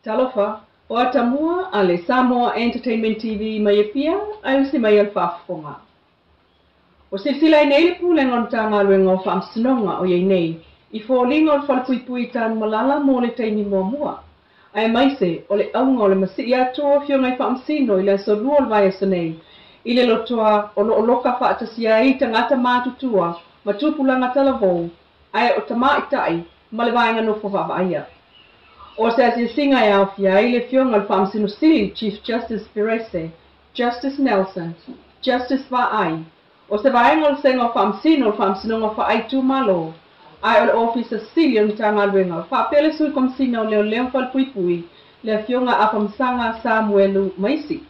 Talofa, o atamua ale Samoa Entertainment TV mai pia ai si mai alfafonga. O silsila nei le pulenga o tanga luenga o whamsinonga o iei nei, I fōlinga o whalapui tan malala mo le teini mua. Ai mai se, o le aunga o le masi I atua fionga I whamsino I le sorua o vai asanei, I le lotoa o lo loka whaatasia I tangata mātutua, ma tupulanga talavou, ai o tama itai, ma le vaenga no whawaaia. O se asi singa e au fia I le fionga le whamsino sili Chief Justice Perese, Justice Nelson, Justice Vaai, o se vaenga o senga o whamsino ngā whaai tu malo, ai o le officer sili o tanga luenga, whaapele sui komsina o leo whalpuipui, le fionga a whamsanga Samuelu Maisi.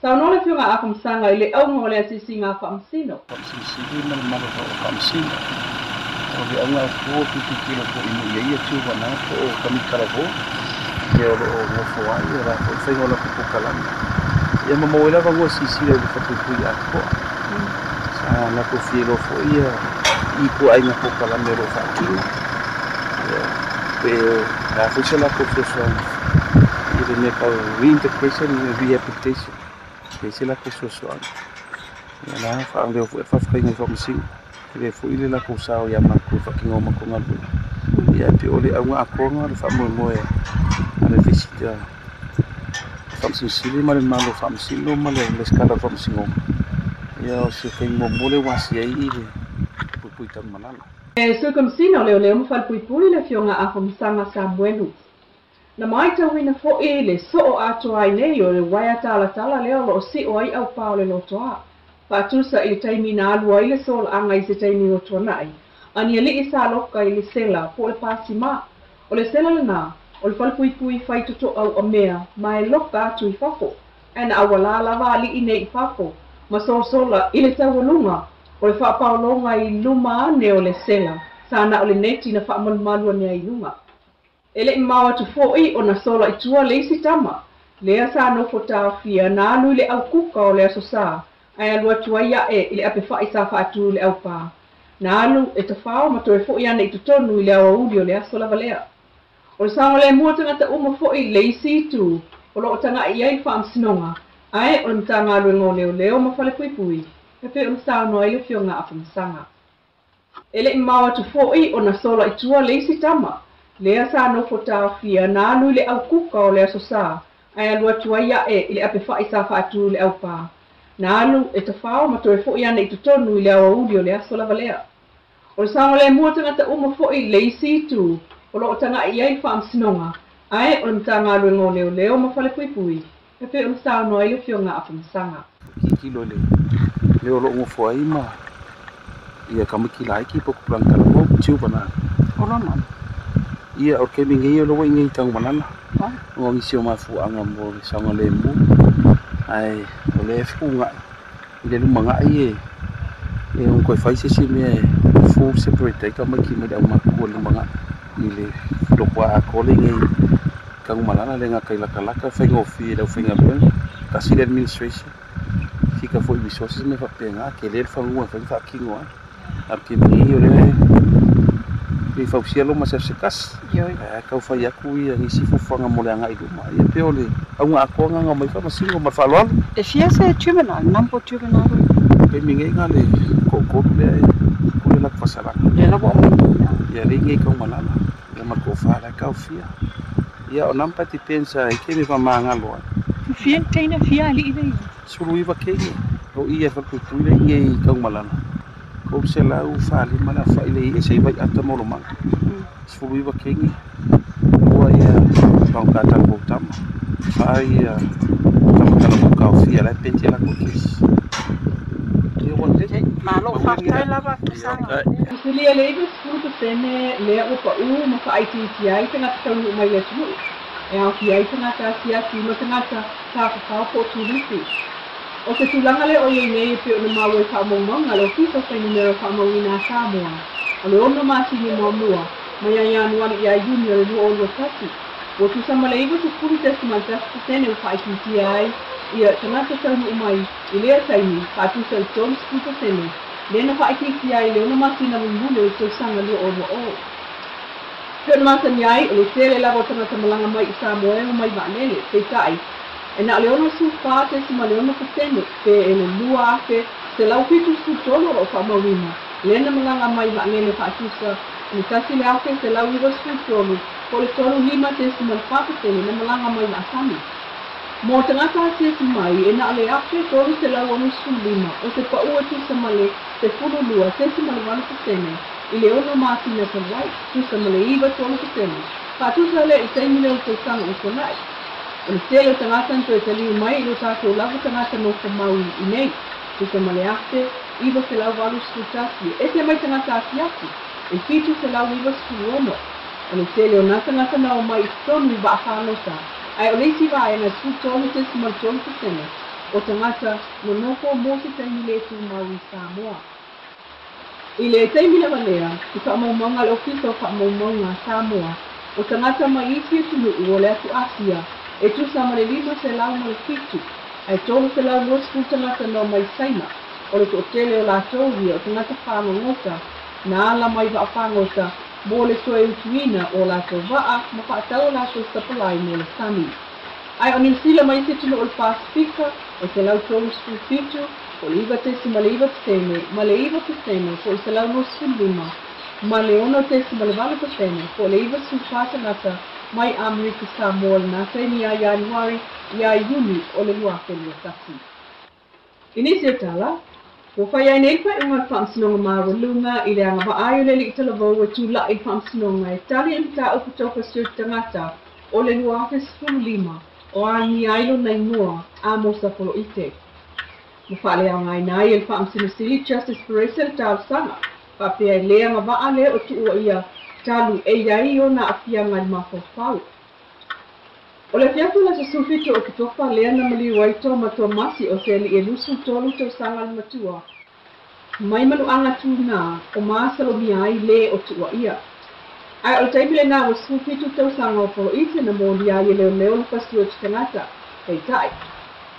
Sa no le fionga a whamsanga I le aunga o le asi singa whamsino. Whamsino sili mana o whamsino. O le aunga fua kilo po I mo ia tu wana o kamikaravō. Ke o ngofo ai o ra o whaingo la kupukalani. Ia mamoela wangua sisira I le whapupui a koa. Sa na ko whielo fo ia I ko ai na kupukalani ro whakino. Pe a whisa la ko whisa I le me kau reinterpretation I rehabilitation. Pe se la ko whisa ia na whaangeo fo e whawhaingo whamasino. Ke fo ile la ko sao ia mako whakingo mako ngalu. Ia pe ole aunga akonga le whamoe ale visita whamsili ma le malo whamsilo ma le skala whamsingo. Ia o se kei mole wasi ai I le pupui tan manala. Sui komsina o leo mawhalpuipui le fionga a whamsanga Samuelu. Na mai tauina fo le so o ato ai nei o le waia tala leo lo si o ai au pao le lotoa. Patusa I taimi na alua I le sol anga I se taimi o tuanai. Ani ali I sa loka I le sela po le pasima. O le sela lana, o le whalpuipui whai toto au o mea, ma e loka atu I whako. Ena awala lava ali I nei I whako. Ma sola I le tawalunga, o le whapaolonga I luma ane o le sela. Sana o le neti na whaamalumalua nea I lunga. Ele I maua tu fōi o na sola I tua le isi tama. Lea sa no fota fia na anu le au kuka o le asosa. Ai alua tuaia I le ape whai sa whaatu le au pā. Na alu e ta whao ma toe fōi ana I tutonu I le awa uli o le aso lava lea. O le sango le mua tangata uma fōi le isi tu, o lo o tanga I ai whaamsinonga. Ai o le mtanga alu leo ma whale puipui. E pe o le sao noa I le fionga a whamsanga. Ele I maua tu fōi o na sola I tua le isi tama. Lea sa no fota fia na alu le au kuka o le asosa. Ai alua tuaia I le ape whai sa whaatu le au pā. Na alu e ta whao ma toe fōi ana I tutonu I le awa uli o le aso lava lea. O le sango le mua tangata uma fōi le isi tu, o lo o tanga I ai whaamsinonga. Ai o le mtanga alu leo ma whale puipui. E pe o le sao noa I le fionga a whamsanga. Kilo leo lo ngofo ai ma. Ia kamikila ai ki poku plankala mo tiu bana. Ola man. Ia o ke mingi o lo ingi tang manana. O ngi sio mafu anga mo le sango le mu. Ai o le funga I le lumanga ai e un koi fai se me full separate ka maki me au maku lumanga I le lokwa a kole ngai kang malana le nga kai laka fa ngofi le finga ben kasi le administration fika foi resources me fa penga ke le fa ngua fa kingo a ke mi o le fa usialo ma se kas ka fa ya ku ia ni si fanga mo le nga I duma ia pe ole au nga ko nga mai fa masingo ma fa lo e sia se tribunal nampo tribunal pe mi ngai nga le ko le ku le la fasala le la bo ia le ngai ka malala ia ma ko fa la ka fia ia o nampa ti pensa e ke me fa manga lo fia teina fia ali I suru iwa ke o ia fa ku tu le ngai ka malala ko se la u fa li mala fa ile e se vai ata mo lo man suru iwa ke o ia pa ka ta ko tam fa ia ka fia la penti la ko kis malo fakta lava kusanga Kulia le ibu skulu tene le o pa u ma fa IT ai tanga tau mai le tu. E au ki ai tanga ta sia ki mo tanga ta ka po tu liti. O se tulanga le o ye nei pe o ma we ka mo manga lo ki so ni le ka mo ina Samoa. O le ono ma si ni mo mua. Mai ya no ani ya junior no o lo tati. O tu sama le ibu skulu te ma ta tene o fa IT ai. Ia tanga tau mai ile tai ni ka tu se ton skulu tene. Lena fa iki ai le no masina mulu to sanga le o Pena masani ai, o le tele lava tangata malanga mai i Samoa mai vanele, te tai. E na leona su fate si ma leona kutene, pe e le lua ake, se lau pitu su tono o wha mawina. Lena malanga mai vanele wha atusa, ni tasi le ake se lau iwa su tono, ko le tono lima te si malwhakatene na malanga mai na asami. Mo tangata se si mai, e na le ake tono se lau anu su lima, o se paua tu sa male, se fulu lua, se si malwana kutene. I le ono mātina ka wai, tu sa male iwa tono kutene. Ka tu sa le i teimi leo te tanga o konai. O le tele o tangata nto e taliu mai, ilo tātou lagu tangata no ka maui i nei. Tu sa male ake, iwa se lau walu skutasi, e te mai tangata aki aki. E fitu se lau iwa skuono. O le tele o nata ngata na o mai tonu i wa whanota. Ai o leiti wa e na skutonu te simal tonu kutene. O tangata no noko mo se teimi le tu maui Samoa. I le teimi le walea, i whaamaumaunga le ofisa o whaamaumaunga Samoa, o tangata mai iti e tunu o le atu Asia, e tu sa mare lima se lau mare fitu, ai tōru se lau rosku tangata no mai saina, o le to tele o la tōria o tangata whaamangota, na ala mai wa whangota, mo le toe utuina o la tō waa, ma whaatau la tō sapalai mo le sami. Ai o ni sila mai se tunu o le Pasifika, o se lau tōru sku fitu, o le iwa te si ma le iwa tene, ma le iwa tene, o se lau no su lima, ma le ono te si ma le wala tene, o le iwa su whatanata, mai Amerika Samoa na teni a Januari, ia Iuni o le luake lia tasi. Ini se tala, o whai ai nei whai unga whamsinonga maralunga, i le anga wa ai o le li talavau e tūla i whamsinonga e tali e mta upu toka siu tangata, o le luake sifuru lima, o a ni ailo nei mua, a mosa polo ite. Mo whale au ngai nai el whaamsino sili Justice Peresa le tāu sanga. Whapea e lea ngā waa le o tua ia talu e iai o na apia ngai mafo whau. O le fiatu la sa sufito o ki tofa lea na mali waito matua masi o se li e lusu tolu tau sanga le matua. Mai manu anga tu nā o maasalo mi ai le o tua ia. Ai o taimi le nā o sufito tau sanga o polo ite na mo li ai leo leo le pasio te tangata. Hei tai.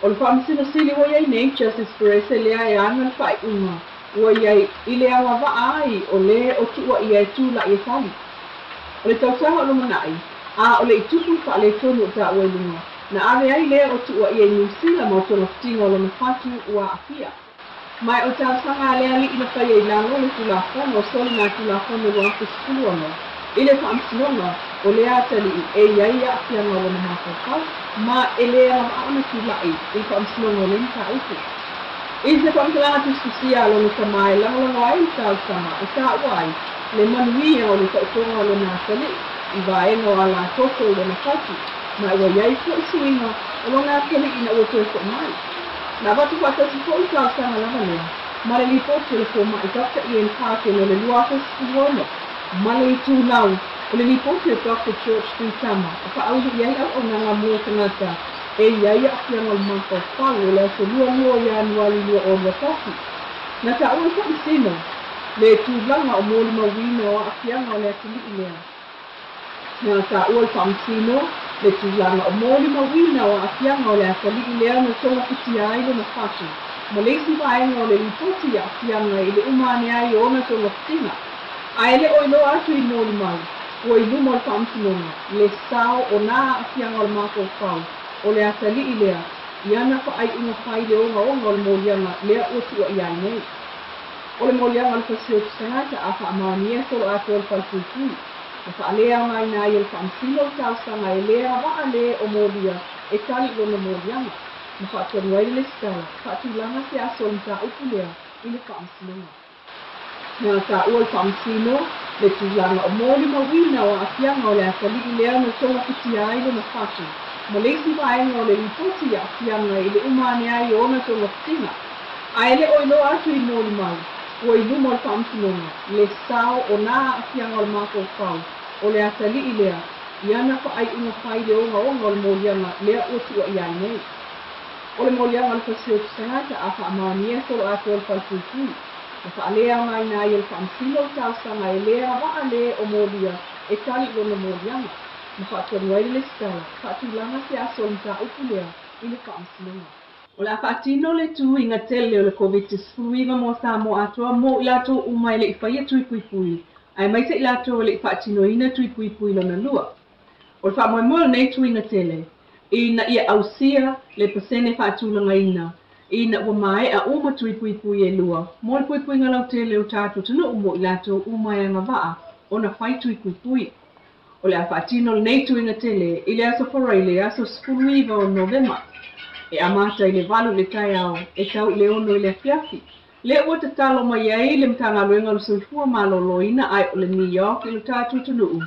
O le whaamisino sili wa iai nei Justice Peresa lea e anga whai unga. Wa iai i le awa wa ai o le o tua ia e tūla i e tali. O le tausaha o lo manai, a o le i tupu wha le tonu o ta ua lunga. Na are ai lea o tua ia i New Zealand mo tono fitinga o lo na whatu ua apia. Mai o tausanga lea li ina whai e lango le tulafono o soli ngā tulafono o ake skuluanga. I le whaamisinonga o lea tali e iai a apia ngā wana mawhau. Ma e lea maana tulai i whaamisinonga o le nita upu. I se whaamkalanga tuskusia lo na tamae lango ai tausanga o ta uai le manuia o le tautonga o le nā tali i vaenga o ala toko o le na whatu. Ma ua iai fo i suinga o lo nā tali ina ua toe fo mai. Na watu whakasi fo i tausanga lava lea. Ma le li pote le fo mai Dr. Ian Parkin o le luako skuona. Ma le i tūnau o le li pote Dr. George Tuitama. O ka auhi iai au nanga mua tangata. E iai a fianga o mako whau o le so lua Januari lua o le toki. Na ta ua wha isino, le tūlanga o mōli mawina o a fianga o le atili i lea. Na ta ua wha isino, le tūlanga o mōli mawina o a fianga o le atili i lea no tonga iti aile na whatu. Ma leisi vaenga o le lipoti a fianga i le umane ai o na tonga fitina. Aile o ilo atu i mōli mau, o i luma o wha isinonga, le sao o nā a fianga o mako whau. O le atali i lea, i ana wha ai unga whai le onga o le mōlianga lea o tua i ai nei. O le mōlianga le whasio tusangata a wha amaania solo ato o le whalpūpui. O wha lea ngai nā i le wha amsilo o tausanga e lea waa le o mōlia e tali o le mōlianga. Ma wha atuanuai le stala, wha tūlanga se aso o nita upu lea i le wha amsilonga. Nā tā ua le wha amsilo, le tūlanga o mōli mawina o a fianga o le atali i lea no tonga iti aile na whatu. Ma leisi vaenga o le lipoti a fianga i le umane ai o na tonga fitina. Aile o ilo atu i mōli mau, o i luma o le whaamsinonga, le sao o nā a fianga o le mako whau, o le atali i lea, i ana wha ai unga whai le onga o le mōlianga lea o tua i ai nei. O le mōlianga le whasio tusangata a wha amaania solo ato o le whalpūpui. O wha lea ngai nā i le whaamsilo tausanga e lea waa le o mōlia e tali o le mōlianga. Ma wha atuanuai le stala, wha tūlanga se aso o nita upu lea i le whaamsinonga. O le whaatino le tū i ngā tele o le COVID-19 mo Samoa atua mo i lato umai le i whaia tui pui pui. Ai mai se ilato le whaatinoina tui pui lona lua. O le whaamoemoe nei tuinga tele, ina ia ausia le pasene whaatulanga ina, ina ua mai a uma tui pui e lua. Mo le pui ngalau tele o tātou tunu umo ilato umai anga waa, ona whai tui pui. O le a whaatino le nei tuinga tele, i le aso wharai le aso spuruiva o Novema. E amata i le valu le tai au, e tau le ono i le fiafi. Le ua te talo mai ai le mtanga luenga le soifua maloloina ai o le New York i le tātou tunu.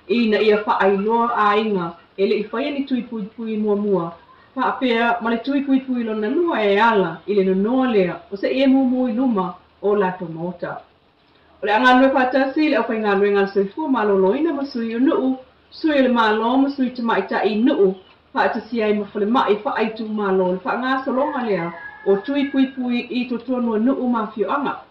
Ina ia whaailoa a inga, e le i whaia ni tui pui mua. Whaapea, ma le tui pui lona lua e ala, i le nonoa lea, o se e mumu i luma o lato mota. O le angalue whaatasi, le au whai ngalue ngal soifua maloloina ma sui o nuu, sui le malo ma sui te maita i nuu, whaatasi ai ma whale mai whaaitu malo, le wha solonga lea, o tui pui i to tonu nuu ma fio anga.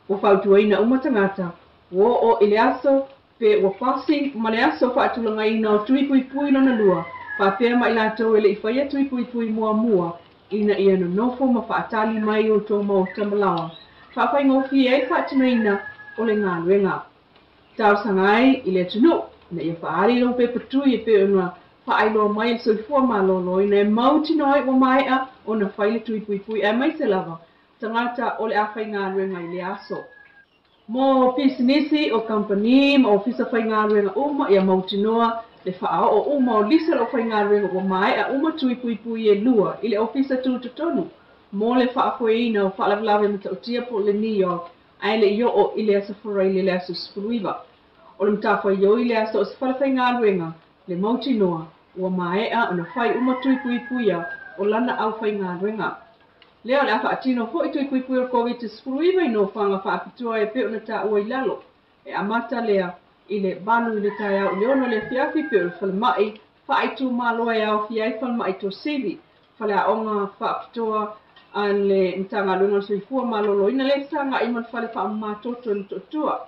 O whautuaina umatangata, o ile aso, pe ua pasi ma le aso whaatulanga ina o tui pui lona lua, whaapea ma ilatou ele i whaia tui pui mua, ina ia no nofo ma whaatali mai o tō mau tamalawa. Whaapai ngofi e whaatuna ina o le ngā luenga. Tau sangai i le tunu, na ia whaari lau pe patui e pe unua, whaailoa mai le soifua malolo, ina e mauti noi o mai a o na whaile tui pui e mai se lava, tangata o le awhai ngā luenga i le aso. Mo pisinisi o company ma ofisa whai ngā ruenga uma ia mautinoa le wha o uma o lisa o whai ngā ruenga o mai a uma tui pui e lua i le ofisa tūtotonu. Mo le wha afoeina o wha lavlawe mata o tia po le New York ai le io o i le asa wharai le aso spuruiva. O le mtafa i le aso o se wha whai ngā ruenga le mautinoa ua mai a ona whai uma tui pui a o lana au whai ngā ruenga. Leo le afa atino fo i tui pui o COVID spuruiva i no whanga whaapitua e pe ona ta ua i lalo. E amata lea i le banu i le tai au le ono le fiafi pe o le whalemai whaaitu maloa e au fiai whalemai to sivi. Whale a onga whaapitua a le mtanga lunga soifua malolo ina le sanga i man whale wha matoto ni totua.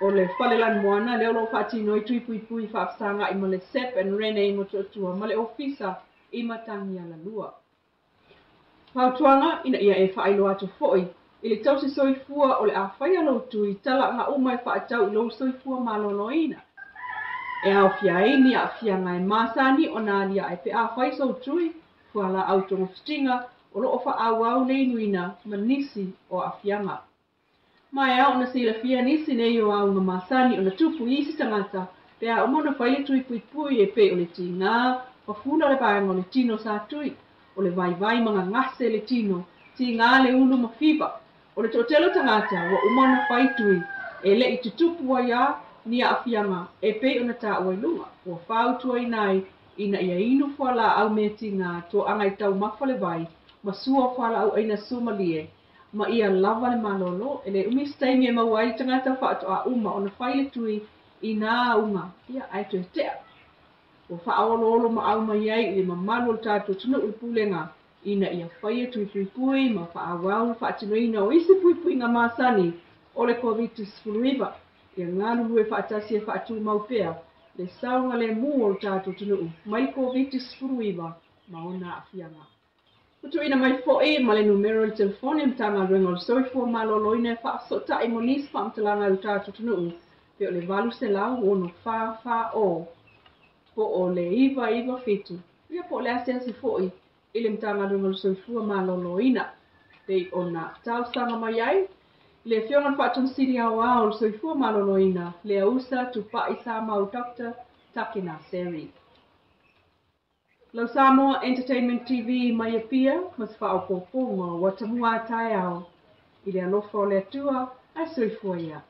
O le whale lan moana leo lo whaatino i tui pui whaapsanga i man le Sepp and Rene i mo totua ma le ofisa i matangi ala lua. Pautuanga ina ia e whaailoa atu fo'i, i le tausi soifua o le a whaia lau tui tala ngā umai whaatau i lau soifua maloloina. E au fiaini a fianga e masani o nā lia e pe a whai sau tui, fuala au tonga fitinga o loo wha au le inuina ma nisi o a fianga. Mai au na sila fia nisi nei o au ngā masani o na tupu isi tangata, pe a umona whaile tui pui e pe o le ti ngā, wafuna le paenga o le tino sa tui. O le vai mga ngase le tino, ti ngā le ulu mawhiba. O le totelo tangata wa umana whaitui, e le i tutupu wa ia ni a afianga, e pe ona ta ua ilunga. Ua whautua inai, ina ia inu whala au me ti ngā, to angai tau mawhale vai, ma sua whala au aina sumalie, ma ia lava le malolo, e le umistaimi e mawai tangata whaato a uma, ona whaile tui i nā unga, ia aito e tea. O whaololo ma au mai ai i mamalu o tātou tunu ui pulenga ina ia whaia tui pui ma whaawau whaatinoina o isi pui ngā māsani o le COVID-19 ia ngānu lue whaatasi e whaatu maupea le saunga le mua o tātou tunu mai COVID-19 ma ona afianga. Kutu ina mai fo'i ma le numero i telefoni mtanga ruenga o soifua maloloina e whaasota i monis whaamtalanga o tātou tunu pe o le valu se lau ono wha o po o le iwa fitu. Ia po le asiasi fo'i i le mtanga runga soifua maloloina. Pei ona tau sanga mai ai. Le fiongan whaatun siri awa o soifua maloloina. Le ausa tupa i Samoa Dr. Takina Seri. Lau Samoa Entertainment TV mai apia. Mas wha o poponga watamua tai au. I le alofa o le atua ai soifua ia.